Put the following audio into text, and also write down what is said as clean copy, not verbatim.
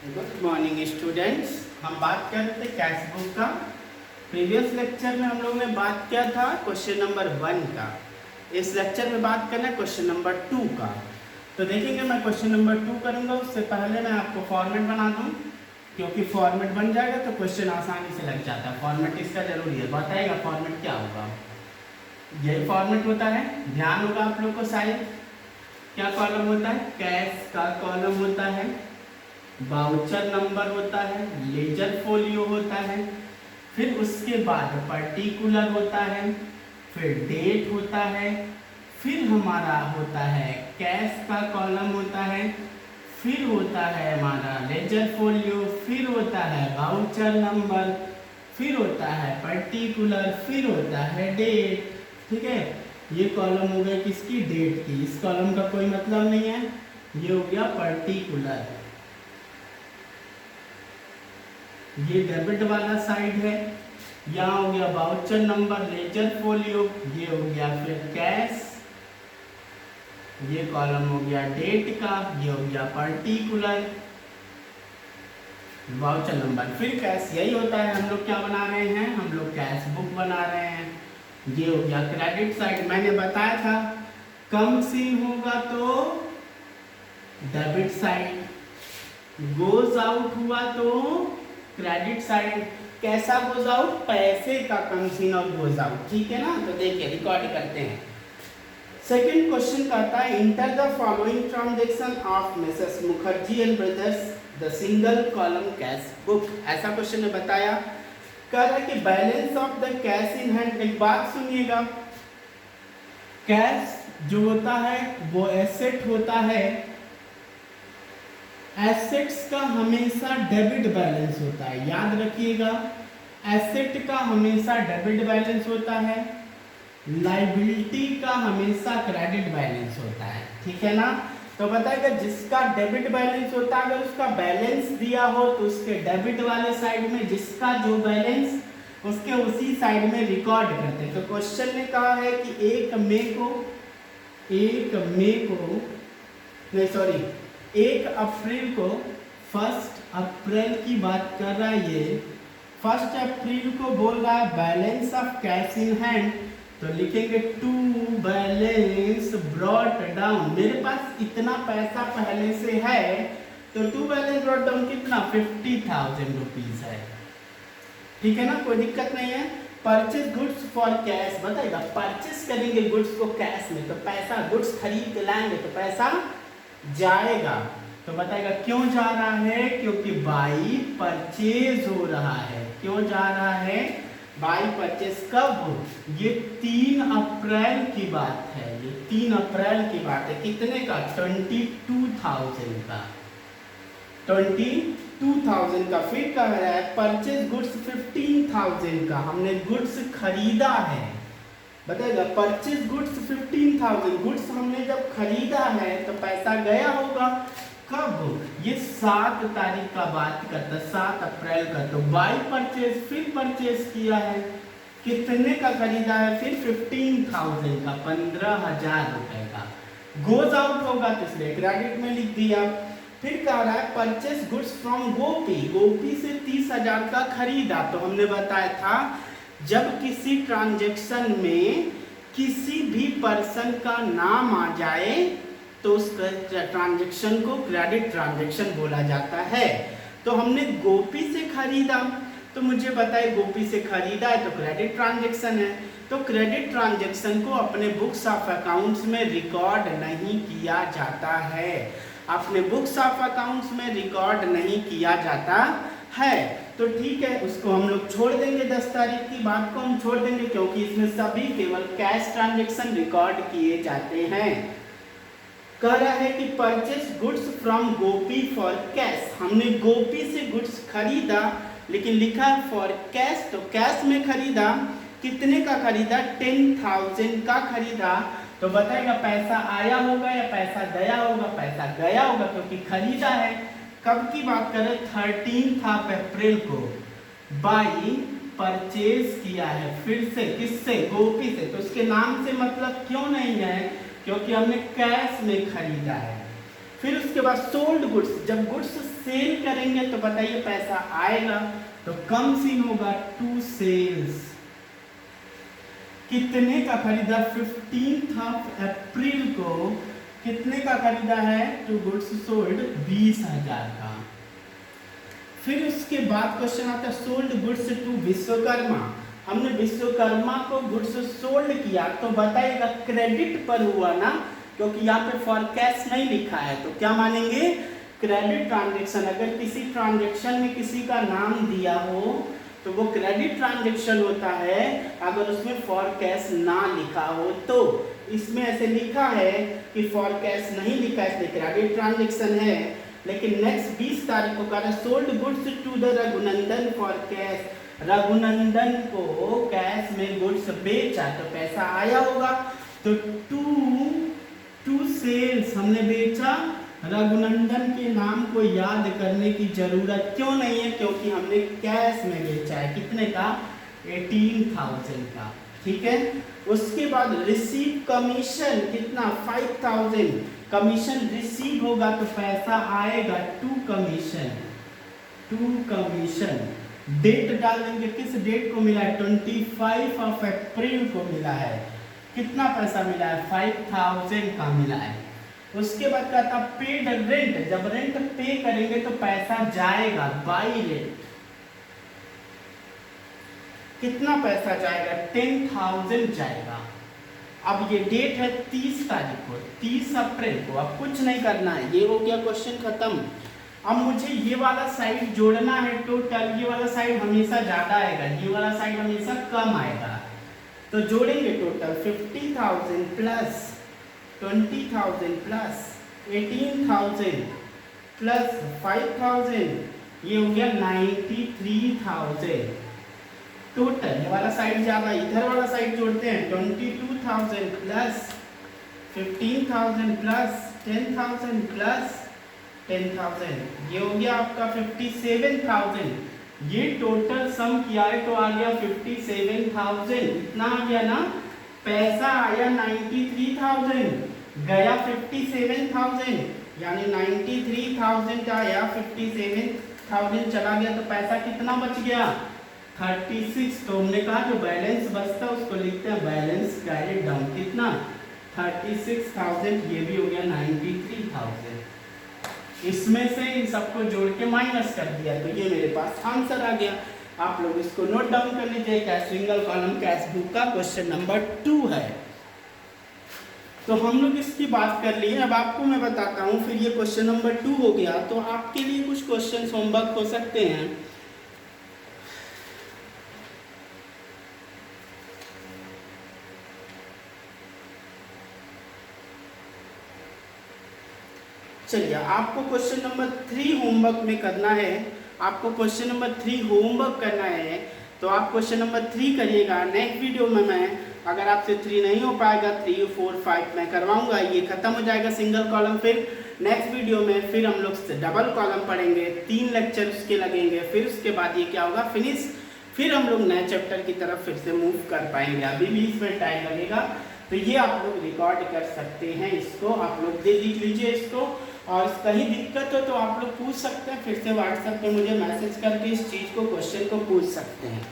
Good morning students. हम बात कर रहे थे कैश बुक का। प्रीवियस लेक्चर में हम लोगों ने बात किया था क्वेश्चन नंबर 1 का। इस लेक्चर में बात करना है क्वेश्चन नंबर 2 का। तो देखेंगे, मैं क्वेश्चन नंबर 2 करूंगा, उससे पहले मैं आपको फॉर्मेट बना दूं, क्योंकि फॉर्मेट बन जाएगा तो क्वेश्चन आसानी से लग जाता है। फॉर्मेट इसका जरूरी है। बताएगा फॉर्मेट क्या होगा। यही फॉर्मेट होता है, ध्यान होगा आप लोग को शायद। क्या कॉलम होता है? कैश का कॉलम होता है, वाउचर नंबर होता है, लेजर फोलियो होता है, फिर उसके बाद पर्टिकुलर होता है, फिर डेट होता है, फिर हमारा होता है कैश का कॉलम होता है, फिर होता है हमारा लेजर फोलियो, फिर होता है वाउचर नंबर, फिर होता है पर्टिकुलर, फिर होता है डेट। ठीक है, ये कॉलम हो गया किसकी? डेट की। इस कॉलम का कोई मतलब नहीं है। ये हो गया पर्टिकुलर, ये डेबिट वाला साइड है। यहाँ हो गया वाउचर नंबर, लेजर फोलियो, ये हो गया फिर कैश, ये कॉलम हो गया डेट का, ये हो गया पर्टिकुलर, वाउचर नंबर, फिर कैश। यही होता है। हम लोग क्या बना रहे हैं? हम लोग कैश बुक बना रहे हैं। ये हो गया क्रेडिट साइड। मैंने बताया था कम सीन होगा तो डेबिट साइड, गोज आउट हुआ तो क्रेडिट साइड। कैसा गोज आउट? पैसे का कम सीन और गोज आउट। ठीक है ना? तो देखिए रिकॉर्ड करते हैं। सेकंड क्वेश्चन कहता है enter the following transaction of Mrs Mukherjee and brothers the single column cash book. ऐसा क्वेश्चन ने बताया। कह रहा है कि balance of the cash in hand. एक बात सुनिएगा, कैश जो होता है वो एसेट होता है। एसेट्स का हमेशा डेबिट बैलेंस होता है, याद रखिएगा। एसेट का हमेशा डेबिट बैलेंस होता है, लाइबिलिटी का हमेशा क्रेडिट बैलेंस होता है। ठीक है ना? तो बताएगा जिसका डेबिट बैलेंस होता है, अगर उसका बैलेंस दिया हो तो उसके डेबिट वाले साइड में जिसका जो बैलेंस उसके उसी साइड में रिकॉर्ड करते हैं। तो क्वेश्चन ने कहा है कि 1 अप्रैल को 1 अप्रैल की बात कर रहा है। ये 1 अप्रैल को बोल रहा है balance of cash in hand. तो लिखेंगे टू बैलेंस ब्रॉट डाउन। मेरे पास इतना पैसा पहले से है, तो टू बैलेंस ब्रॉट डाउन कितना? 50,000 रुपीज है। ठीक है ना? कोई दिक्कत नहीं है। Purchase goods for cash. बताइएगा परचेज करेंगे गुड्स को कैश में, तो पैसा, गुड्स खरीद के लाएंगे तो पैसा जाएगा। तो बताएगा क्यों जा रहा है? क्योंकि बाई परचेज हो रहा है। क्यों जा रहा है? By purchase. कब? ये 3 अप्रैल की बात है। ये 3 अप्रैल की बात है। कितने का? 22,000 का। 22,000 का। फिर कह रहा है परचेज गुड्स 15,000 का। हमने गुड्स खरीदा है। बताएगा परचेज गुड्स 15,000। गुड्स हमने जब खरीदा है तो पैसा गया होगा। कब? ये 7 तारीख का बात करता, 7 अप्रैल का। तो बाई परचेज, फिर परचेज किया है। कितने का खरीदा है? फिर 15,000 का, 15,000 रुपए का। गोज आउट होगा तो इसलिए क्रेडिट में लिख दिया। फिर कह रहा है परचेज गुड्स फ्रॉम गोपी। गोपी से 30,000 का खरीदा। तो हमने बताया था जब किसी ट्रांजैक्शन में किसी भी पर्सन का नाम आ जाए तो उस ट्रांजैक्शन को क्रेडिट ट्रांजैक्शन बोला जाता है। तो हमने गोपी से खरीदा, तो मुझे बताए गोपी से खरीदा है तो क्रेडिट ट्रांजैक्शन है। तो क्रेडिट ट्रांजैक्शन को अपने बुक्स ऑफ अकाउंट्स में रिकॉर्ड नहीं किया जाता है। अपने बुक्स ऑफ अकाउंट्स में रिकॉर्ड नहीं किया जाता है। तो ठीक है, उसको हम लोग छोड़ देंगे। 10 तारीख की बात को हम छोड़ देंगे, क्योंकि इसमें सभी केवल कैश ट्रांजैक्शन रिकॉर्ड किए जाते हैं। कह रहा है कि purchase goods from Gopi for cash. हमने गोपी से गुड्स खरीदा, लेकिन लिखा है फॉर कैश, तो कैश में खरीदा। कितने का खरीदा? 10,000 का खरीदा। तो बताएगा पैसा आया होगा या पैसा गया होगा? पैसा गया होगा, क्योंकि खरीदा है। कब की बात करें? 13 अप्रैल को बाई परचेज किया है। फिर से किससे? गोपी से। तो उसके नाम से मतलब क्यों नहीं है? क्योंकि हमने कैश में खरीदा है। फिर उसके बाद सोल्ड गुड्स, जब गुड्स सेल करेंगे तो बताइए पैसा आएगा, तो कम्स इन होगा टू सेल्स। कितने का खरीदा? 15 अप्रैल को कितने का खरीदा है? टू गुड्स सोल्ड 20,000 का। फिर उसके बाद क्वेश्चन आता है सोल्ड गुड्स टू विश्वकर्मा। हमने विश्वकर्मा को गुड्स सोल्ड किया तो बताइएगा क्रेडिट पर हुआ ना, क्योंकि यहाँ पे फॉर कैश नहीं लिखा है, तो क्या मानेंगे? Credit transaction. अगर किसी ट्रांजेक्शन में किसी का नाम दिया हो तो वो क्रेडिट ट्रांजेक्शन होता है, अगर उसमें फॉर कैश ना लिखा हो तो। इसमें ऐसे लिखा है कि फॉर कैश नहीं लिखा है, इसलिए क्रेडिट ट्रांजेक्शन है। लेकिन नेक्स्ट 20 तारीख को कह रहा है sold goods to the Raghunandan for cash. Raghunandan को कैश में गुड्स बेचा तो पैसा आया होगा, तो टू सेल्स हमने बेचा। रघुनंदन के नाम को याद करने की जरूरत क्यों नहीं है, क्योंकि हमने कैश में बेचा है। कितने का? 18,000 का। ठीक है। उसके बाद रिसीव कमीशन कितना? 5,000 कमीशन रिसीव होगा तो पैसा आएगा टू कमीशन। डेट डाल देंगे, किस डेट को मिला है? 25 अप्रैल को मिला है। कितना पैसा मिला है? 5,000 का मिला है। उसके बाद कहता पेड रेंट, जब रेंट पे करेंगे तो पैसा जाएगा बाई रेंट। कितना पैसा जाएगा? 10,000 जाएगा। अब ये डेट है 30 तारीख को, 30 अप्रैल को। अब कुछ नहीं करना है, ये हो गया क्वेश्चन खत्म। अब मुझे ये वाला साइड जोड़ना है टोटल। ये वाला साइड हमेशा ज्यादा आएगा, ये वाला साइड हमेशा कम आएगा, तो जोड़ेंगे टोटल 50,000 प्लस 20,000 प्लस 18,000 प्लस 5,000, ये हो गया 93,000 टोटल। ये वाला साइड ज्यादा, इधर वाला साइड जोड़ते हैं 22,000 प्लस 15,000 प्लस 10,000 प्लस 10,000, ये हो गया आपका 57,000। ये टोटल सम किया है तो आ गया 57,000। इतना आ गया ना, पैसा आया 93,000, गया 57,000, यानी 93,000 आया, 57,000 चला गया, तो पैसा कितना बच गया? 36। तो हमने कहा जो बैलेंस बचता है उसको लिखते हैं बैलेंस कैरिड डाउन। कितना? 36,000। ये भी हो गया 93,000। इसमें से इन सबको जोड़ के माइनस कर दिया, तो ये मेरे पास आंसर आ गया। आप लोग इसको नोट डाउन कर लीजिए। Cash single column cash book का क्वेश्चन नंबर 2 है। तो हम लोग इसकी बात कर लिए। अब आपको मैं बताता हूँ, फिर ये क्वेश्चन नंबर 2 हो गया, तो आपके लिए कुछ क्वेश्चन होमवर्क हो सकते हैं। चलिए, आपको क्वेश्चन नंबर 3 होमवर्क में करना है। आपको क्वेश्चन नंबर 3 होमवर्क करना है, तो आप क्वेश्चन नंबर 3 करिएगा। नेक्स्ट वीडियो में मैं, अगर आपसे 3 नहीं हो पाएगा, 3, 4, 5 मैं करवाऊंगा। ये खत्म हो जाएगा सिंगल कॉलम। फिर नेक्स्ट वीडियो में फिर हम लोग डबल कॉलम पढ़ेंगे, 3 लेक्चर उसके लगेंगे। फिर उसके बाद ये क्या होगा? फिनिश। फिर हम लोग नए चैप्टर की तरफ फिर से मूव कर पाएंगे। अभी भी इसमें टाइम लगेगा, तो ये आप लोग रिकॉर्ड कर सकते हैं। इसको आप लोग दे लीजिए इसको, और कहीं दिक्कत हो तो आप लोग पूछ सकते हैं। फिर से व्हाट्सएप पे मुझे मैसेज करके इस चीज़ को, क्वेश्चन को पूछ सकते हैं।